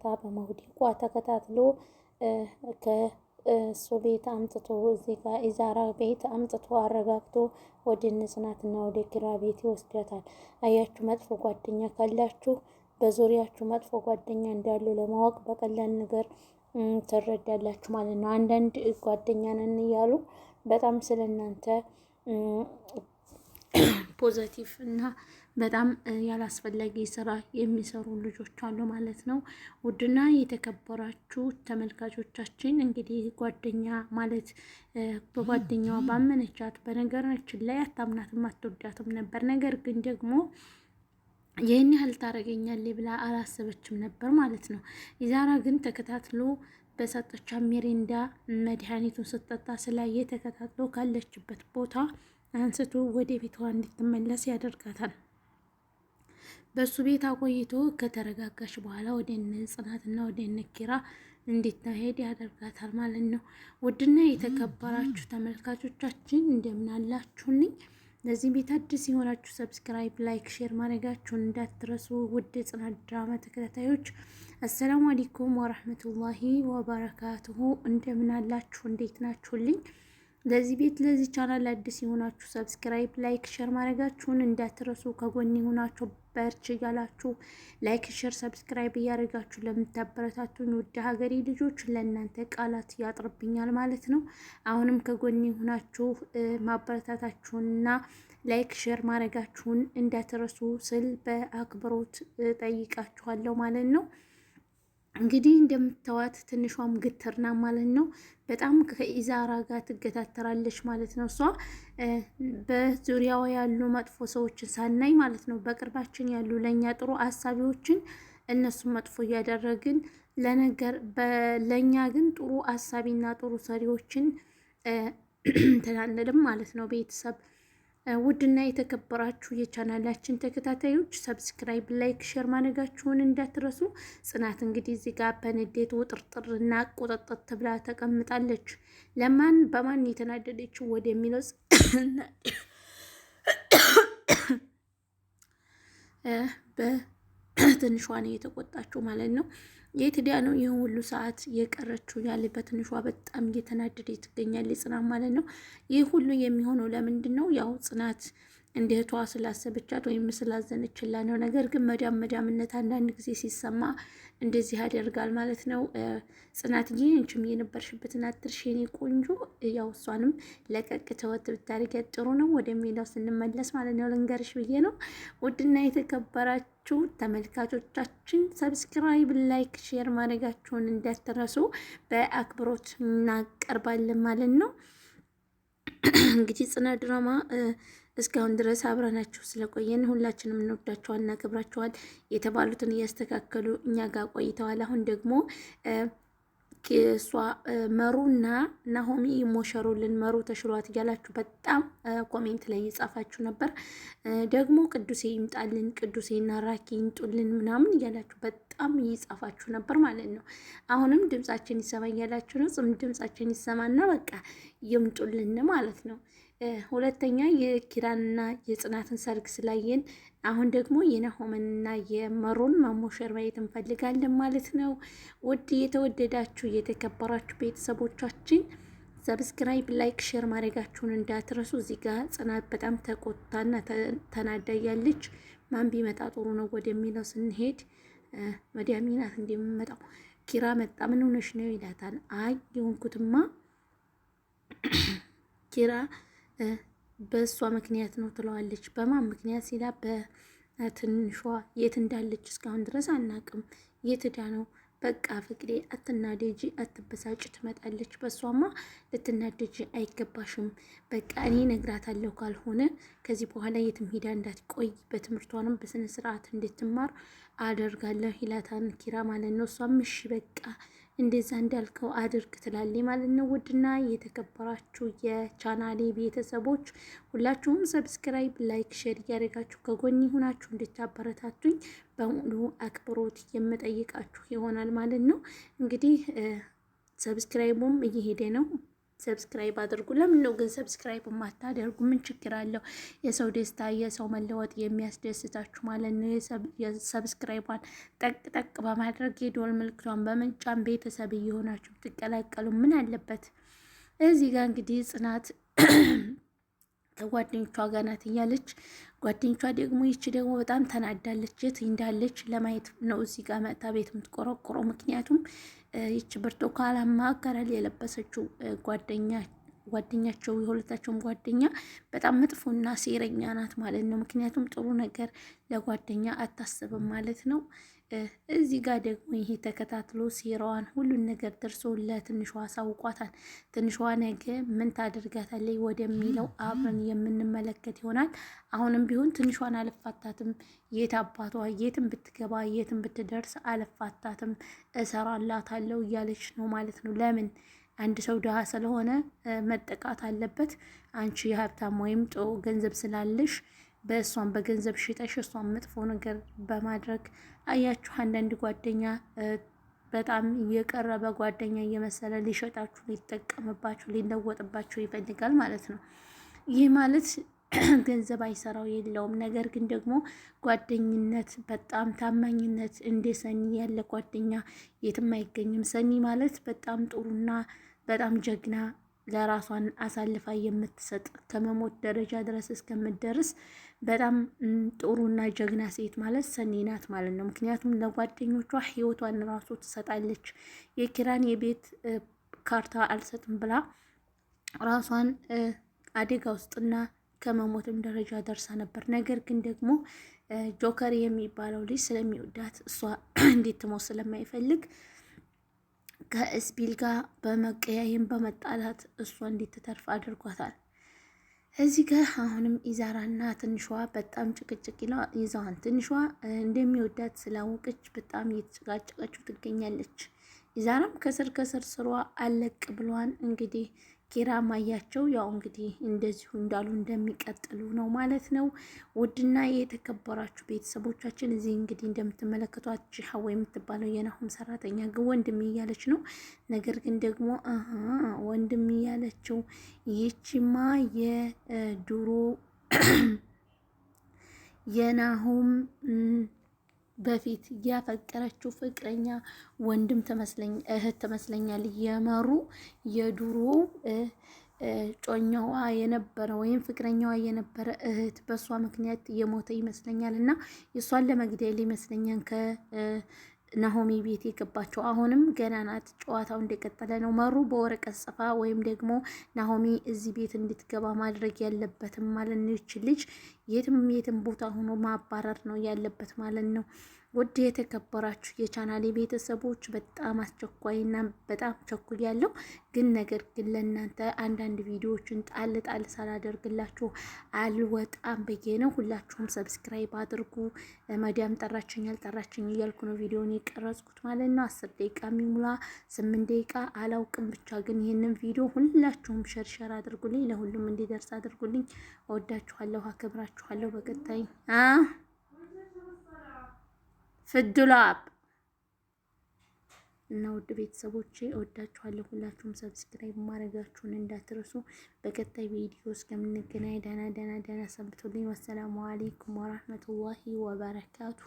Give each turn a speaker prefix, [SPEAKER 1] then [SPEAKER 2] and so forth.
[SPEAKER 1] መታ በመውደቋ ተከታትሎ ከእሱ ቤት አምጥቶ እዚህ ጋር ኢዛራ ቤት አምጥቶ አረጋግቶ ወደ ጽናትና ወደ ኪራ ቤት ይወስዳታል። አያችሁ፣ መጥፎ ጓደኛ ካላችሁ በዙሪያችሁ መጥፎ ጓደኛ እንዳሉ ለማወቅ በቀላል ነገር ትረዳላችሁ ማለት ነው። አንዳንድ ጓደኛ ነን እያሉ በጣም ስለናንተ ፖዘቲቭ እና በጣም ያላስፈላጊ ስራ የሚሰሩ ልጆች አሉ ማለት ነው። ውድና የተከበራችሁ ተመልካቾቻችን እንግዲህ ጓደኛ ማለት በጓደኛዋ ባመነቻት በነገራችን ላይ አታምናትም አትወዳትም ነበር። ነገር ግን ደግሞ ይህን ያህል ታረገኛለች ብላ አላሰበችም ነበር ማለት ነው። ኢዛራ ግን ተከታትሎ በሰጠቻ ሚሪንዳ መድኃኒቱን ስትጠጣ ስላየ ተከታትሎ ካለችበት ቦታ አንስቶ ወደ ቤቷ እንድትመለስ ያደርጋታል። በሱ ቤት አቆይቶ ከተረጋጋች በኋላ ወደ ጽናትና ወደ ኪራ እንድትሄድ ያደርጋታል ማለት ነው። ውድና የተከበራችሁ ተመልካቾቻችን እንደምን አላችሁልኝ? ለዚህ ቤት አዲስ የሆናችሁ ሰብስክራይብ፣ ላይክ፣ ሼር ማድረጋችሁን እንዳትረሱ። ውድ ጽናት ድራማ ተከታታዮች አሰላሙ አለይኩም ወራህመቱላሂ ወበረካቱሁ። እንደምን አላችሁ? እንዴት ናችሁልኝ? ለዚህ ቤት ለዚህ ቻናል አዲስ የሆናችሁ ሰብስክራይብ፣ ላይክ፣ ሼር ማድረጋችሁን እንዳትረሱ። ከጎን የሆናችሁ በርች እያላችሁ ላይክ፣ ሼር፣ ሰብስክራይብ እያደረጋችሁ ለምታበረታቱኝ ውድ ሀገሬ ልጆች ለእናንተ ቃላት ያጥርብኛል ማለት ነው። አሁንም ከጎን የሆናችሁ ማበረታታችሁንና ላይክ፣ ሼር ማድረጋችሁን እንዳትረሱ ስል በአክብሮት ጠይቃችኋለሁ ማለት ነው። እንግዲህ እንደምታዋት ትንሿም ግትርና ማለት ነው። በጣም ከኢዛራ ጋር ትገታተራለች ማለት ነው። እሷ በዙሪያዋ ያሉ መጥፎ ሰዎችን ሳናይ ማለት ነው፣ በቅርባችን ያሉ ለእኛ ጥሩ አሳቢዎችን እነሱን መጥፎ እያደረግን ለእኛ ግን ጥሩ አሳቢና ጥሩ ሰሪዎችን ተናነድም ማለት ነው። ቤተሰብ ውድና የተከበራችሁ የቻናላችን ተከታታዮች ሰብስክራይብ፣ ላይክ፣ ሼር ማድረጋችሁን እንዳትረሱ። ጽናት እንግዲህ እዚህ ጋር በንዴት ውጥርጥርና ቁጥጥር ተብላ ተቀምጣለች። በማን የተናደደችው ወደሚለው በትንሿ ነው የተቆጣችው ማለት ነው። የትዳ ነው ይህን ሁሉ ሰዓት የቀረችው ያለ በትንሿ በጣም እየተናደደ ትገኛለች ጽናት ማለት ነው። ይህ ሁሉ የሚሆነው ለምንድን ነው? ያው ጽናት እንደ እህቷ ስላሰበቻት ወይም ስላዘነችላ ነው። ነገር ግን መዳምነት አንዳንድ ጊዜ ሲሰማ እንደዚህ ያደርጋል ማለት ነው። ጽናትዬ አንቺም የነበርሽበትን አትርሽ የኔ ቆንጆ። ያው እሷንም ለቀቅ ተወት ብታደርጊያት ጥሩ ነው ወደሚለው ስንመለስ ማለት ነው ልንገርሽ ብዬ ነው። ውድና የተከበራችሁ ተመልካቾቻችን ሰብስክራይብ፣ ላይክ፣ ሼር ማድረጋችሁን እንዳትረሱ በአክብሮት እናቀርባለን ማለት ነው። እንግዲህ ጽናት ድራማ እስካሁን ድረስ አብረናችሁ ስለቆየን ሁላችንም እንወዳቸዋል፣ እናከብራቸዋል። የተባሉትን እያስተካከሉ እኛ ጋር ቆይተዋል። አሁን ደግሞ እሷ መሩና ናሆሚ ይሞሸሩልን፣ መሩ ተሽሏት እያላችሁ በጣም ኮሜንት ላይ እየጻፋችሁ ነበር። ደግሞ ቅዱሴ ይምጣልን፣ ቅዱሴና ራኪ ይምጡልን ምናምን እያላችሁ በጣም እየጻፋችሁ ነበር ማለት ነው። አሁንም ድምጻችን ይሰማ እያላችሁ ነው። ድምጻችን ይሰማና በቃ ይምጡልን ማለት ነው። ሁለተኛ የኪራንና የጽናትን ሰርግ ስላየን አሁን ደግሞ የናሆምንና የመሩን ማሞሸር ማየት እንፈልጋለን ማለት ነው። ውድ የተወደዳችሁ የተከበራችሁ ቤተሰቦቻችን ሰብስክራይብ፣ ላይክ፣ ሼር ማድረጋችሁን እንዳትረሱ። እዚህ ጋር ጽናት በጣም ተቆጣና ተናዳያለች። ማን ቢመጣ ጥሩ ነው ወደሚለው ስንሄድ መዲያሚ ናት እንደሚመጣው። ኪራ መጣ። ምን ሆነሽ ነው ይላታል። አይ የሆንኩትማ ኪራ በእሷ ምክንያት ነው ትለዋለች። በማን ምክንያት ሲላ በትንሿ የት እንዳለች እስካሁን ድረስ አናቅም። የት ሄዳ ነው? በቃ ፍቅሬ አትናደጂ፣ አትበሳጭ፣ ትመጣለች። በእሷማ ልትናደጂ አይገባሽም። በቃ እኔ ነግራታለሁ፣ ካልሆነ ከዚህ በኋላ የትም ሄዳ እንዳትቆይ በትምህርቷንም በስነ ስርዓት እንድትማር አደርጋለሁ ይላታን ኪራ ማለት ነው። እሷም እሺ በቃ እንደዛ እንዳልከው አድርግ ትላለች ማለት ነው። ውድና የተከበራችሁ የቻናሌ ቤተሰቦች ሁላችሁም ሰብስክራይብ፣ ላይክ፣ ሼር እያደረጋችሁ ከጎን ሆናችሁ እንድታበረታቱኝ በሙሉ አክብሮት የምጠይቃችሁ ይሆናል ማለት ነው። እንግዲህ ሰብስክራይቡም እየሄደ ነው፣ ሰብስክራይብ አድርጉ። ለምን ነው ግን ሰብስክራይብ የማታደርጉ? ምን ችግር አለው? የሰው ደስታ የሰው መለወጥ የሚያስደስታችሁ ማለት ነው። የሰብስክራይቧን ጠቅ ጠቅ በማድረግ የደወል ምልክቷን በመጫን ቤተሰብ እየሆናችሁ ትቀላቀሉ ምን አለበት? እዚህ ጋር እንግዲህ ጽናት ከጓደኞቿ ጋር ናት እያለች ጓደኞቿ ደግሞ ይቺ ደግሞ በጣም ተናዳለች። የት እንዳለች ለማየት ነው እዚህ ጋር መጥታ ቤት የምትቆረቆረው። ምክንያቱም ይቺ ብርቱካናማ ከለር የለበሰችው ጓደኛቸው የሁለታቸውም ጓደኛ በጣም መጥፎና ሴረኛ ናት ማለት ነው። ምክንያቱም ጥሩ ነገር ለጓደኛ አታስብም ማለት ነው። እዚህ ጋር ደግሞ ይሄ ተከታትሎ ሴራዋን ሁሉን ነገር ደርሶ ለትንሿ አሳውቋታል። ትንሿ ነገ ምን ታደርጋታለች ወደሚለው አብረን የምንመለከት ይሆናል። አሁንም ቢሆን ትንሿን አልፋታትም፣ የት አባቷ የትም ብትገባ የትም ብትደርስ አልፋታትም፣ እሰራላታለሁ እያለች ነው ማለት ነው። ለምን አንድ ሰው ድሃ ስለሆነ መጠቃት አለበት? አንቺ የሀብታም ወይም ጥሩ ገንዘብ ስላለሽ በእሷን በገንዘብ ሽጠሽ እሷን መጥፎ ነገር በማድረግ አያችሁ። አንዳንድ ጓደኛ በጣም የቀረበ ጓደኛ እየመሰለ ሊሸጣችሁ፣ ሊጠቀምባችሁ፣ ሊለወጥባችሁ ይፈልጋል ማለት ነው። ይህ ማለት ገንዘብ አይሰራው የለውም። ነገር ግን ደግሞ ጓደኝነት፣ በጣም ታማኝነት እንደ ሰኒ ያለ ጓደኛ የትም አይገኝም። ሰኒ ማለት በጣም ጥሩና በጣም ጀግና ለራሷን አሳልፋ የምትሰጥ ከመሞት ደረጃ ድረስ እስከምትደርስ በጣም ጥሩና ጀግና ሴት ማለት ሰኒ ናት ማለት ነው። ምክንያቱም ለጓደኞቿ ሕይወቷን ራሱ ትሰጣለች። የኪራን የቤት ካርታ አልሰጥም ብላ ራሷን አደጋ ውስጥና ከመሞትም ደረጃ ደርሳ ነበር። ነገር ግን ደግሞ ጆከር የሚባለው ልጅ ስለሚወዳት እሷ እንዴት ትሞት ስለማይፈልግ ከእስቢል ጋር በመቀያየም በመጣላት እሷ እንድትተርፍ አድርጓታል። እዚህ ጋር አሁንም ኢዛራና ትንሿ በጣም ጭቅጭቅ ይዘዋል። ትንሿ እንደሚወዳት ስላወቀች በጣም እየተጨቃጨቀችው ትገኛለች። ኢዛራም ከስር ከስር ስሯ አለቅ ብሏን እንግዲህ ኪራ ማያቸው ያው እንግዲህ እንደዚሁ እንዳሉ እንደሚቀጥሉ ነው ማለት ነው። ውድና የተከበራችሁ ቤተሰቦቻችን እዚህ እንግዲህ እንደምትመለከቷት ሀዋ የምትባለው የናሁም ሰራተኛ ግን ወንድም እያለች ነው። ነገር ግን ደግሞ ወንድም እያለችው ይቺማ የድሮ የናሁም በፊት ያፈቀረችው ፍቅረኛ ወንድም እህት ትመስለኛል። የመሩ የድሮ ጮኛዋ የነበረ ወይም ፍቅረኛዋ የነበረ እህት በእሷ ምክንያት የሞተ ይመስለኛል እና የእሷን ለመግደል ይመስለኛል ከናሆሚ ቤት የገባቸው። አሁንም ገና ናት፣ ጨዋታው እንደቀጠለ ነው። መሩ በወረቀት ጽፋ ወይም ደግሞ ናሆሚ እዚህ ቤት እንድትገባ ማድረግ ያለበትም ማለት ነው። ይች ልጅ የትም ቦታ ሆኖ ማባረር ነው ያለበት ማለት ነው። ውድ የተከበራችሁ የቻናሌ ቤተሰቦች በጣም አስቸኳይና በጣም ቸኩያለሁ። ግን ነገር ግን ለእናንተ አንዳንድ ቪዲዮዎችን ጣል ጣል ሳላደርግላችሁ አልወጣም ብዬ ነው። ሁላችሁም ሰብስክራይብ አድርጉ። መዲያም ጠራችኝ አልጠራችኝ እያልኩ ነው ቪዲዮን የቀረጽኩት ማለት ነው። 10 ደቂቃ የሚሙላ 8 ደቂቃ አላውቅም። ብቻ ግን ይህንን ቪዲዮ ሁላችሁም ሸርሸር አድርጉልኝ፣ ለሁሉም እንዲደርስ አድርጉልኝ። እወዳችኋለሁ፣ አከብራችኋለሁ። በቀጣይ ፍዱላብ እና ውድ ቤተሰቦቼ እወዳችኋለሁ። ሁላችሁም ሰብስክራይብ ማድረጋችሁን እንዳትረሱ። በቀጣይ ቪዲዮ እስከምንገናኝ ደህና ሰንብቱልኝ። ወሰላሙ አለይኩም ወራህመቱላሂ ወበረካቱ።